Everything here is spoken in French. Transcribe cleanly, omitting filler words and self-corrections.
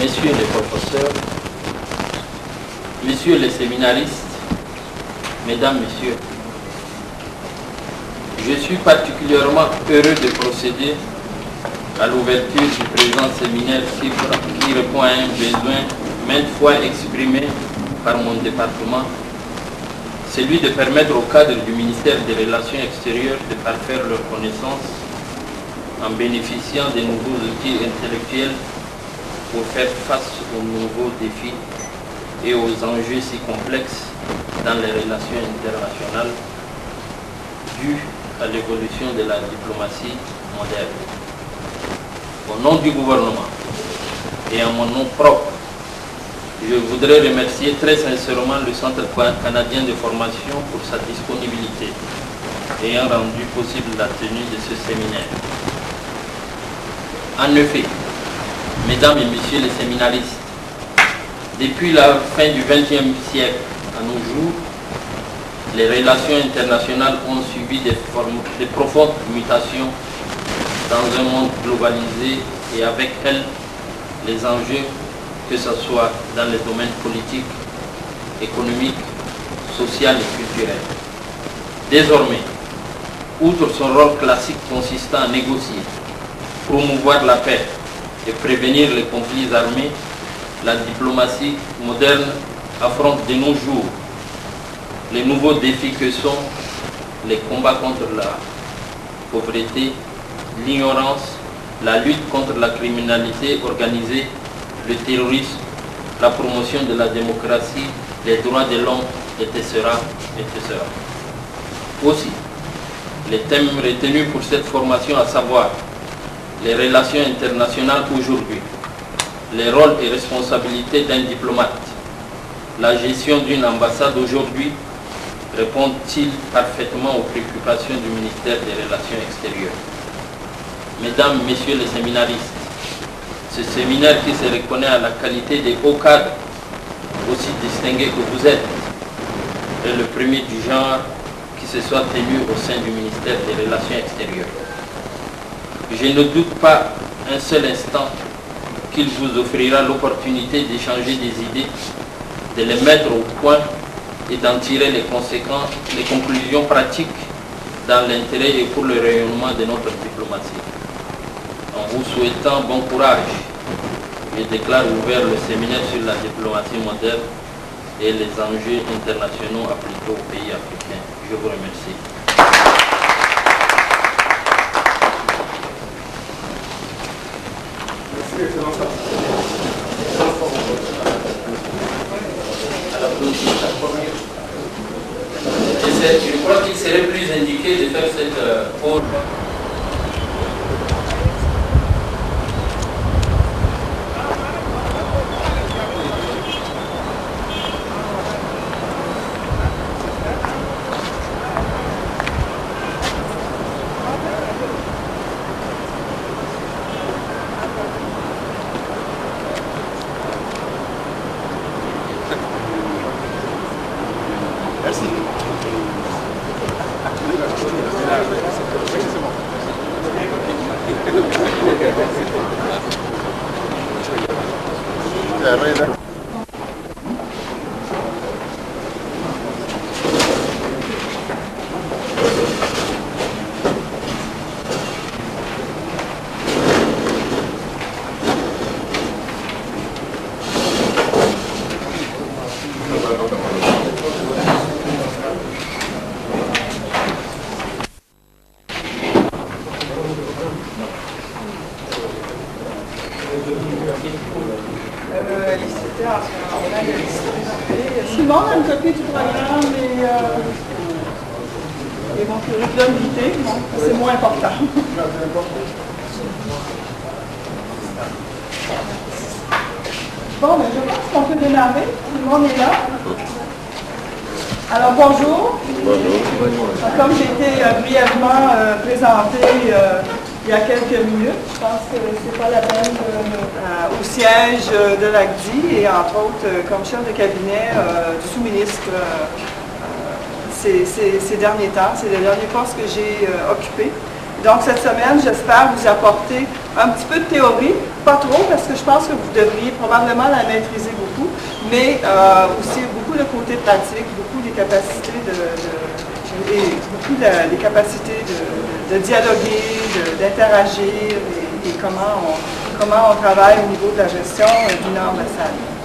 messieurs les professeurs, messieurs les séminaristes, mesdames, messieurs, je suis particulièrement heureux de procéder à l'ouverture du présent séminaire qui répond à un besoin maintes fois exprimé par mon département, celui de permettre au cadre du ministère des Relations extérieures de parfaire leur connaissance en bénéficiant des nouveaux outils intellectuels pour faire face aux nouveaux défis et aux enjeux si complexes dans les relations internationales dus à l'évolution de la diplomatie moderne. Au nom du gouvernement et en mon nom propre, je voudrais remercier très sincèrement le Centre canadien de formation pour sa disponibilité ayant rendu possible la tenue de ce séminaire. En effet, mesdames et messieurs les séminaristes, depuis la fin du XXe siècle à nos jours, les relations internationales ont subi des profondes mutations dans un monde globalisé et avec elles les enjeux, que ce soit dans les domaines politiques, économiques, social et culturel. Désormais, outre son rôle classique consistant à négocier, promouvoir la paix et prévenir les conflits armés, la diplomatie moderne affronte de nos jours les nouveaux défis que sont les combats contre la pauvreté, l'ignorance, la lutte contre la criminalité organisée, le terrorisme, la promotion de la démocratie, les droits de l'homme, etc. Aussi, les thèmes retenus pour cette formation, à savoir les relations internationales aujourd'hui, les rôles et responsabilités d'un diplomate, la gestion d'une ambassade aujourd'hui, répondent-ils parfaitement aux préoccupations du ministère des Relations extérieures. Mesdames, Messieurs les séminaristes, ce séminaire qui se reconnaît à la qualité des hauts cadres, aussi distingués que vous êtes, est le premier du genre qui se soit tenu au sein du ministère des Relations extérieures. Je ne doute pas un seul instant qu'il vous offrira l'opportunité d'échanger des idées, de les mettre au point et d'en tirer les conséquences, les conclusions pratiques dans l'intérêt et pour le rayonnement de notre diplomatie. En vous souhaitant bon courage, je déclare ouvert le séminaire sur la diplomatie moderne et les enjeux internationaux appliqués aux pays africains. Je vous remercie. Je crois qu'il serait plus indiqué de faire cette pause. Merci. Simon a une copie du programme et mon curriculum vitae, c'est moins important. Bon, ben, je pense qu'on peut démarrer. Tout le monde est là. Alors, bonjour. Bonjour. Comme j'ai été brièvement présenté il y a quelques minutes, je pense que c'est pas la peine au siège de l'ACDI et entre autres comme chef de cabinet du sous-ministre ces derniers temps. C'est le dernier poste que j'ai occupé. Donc cette semaine, j'espère vous apporter un petit peu de théorie, pas trop parce que je pense que vous devriez probablement la maîtriser beaucoup, mais aussi beaucoup le côté pratique, beaucoup les capacités de dialoguer, d'interagir et comment on travaille au niveau de la gestion d'une ambassade.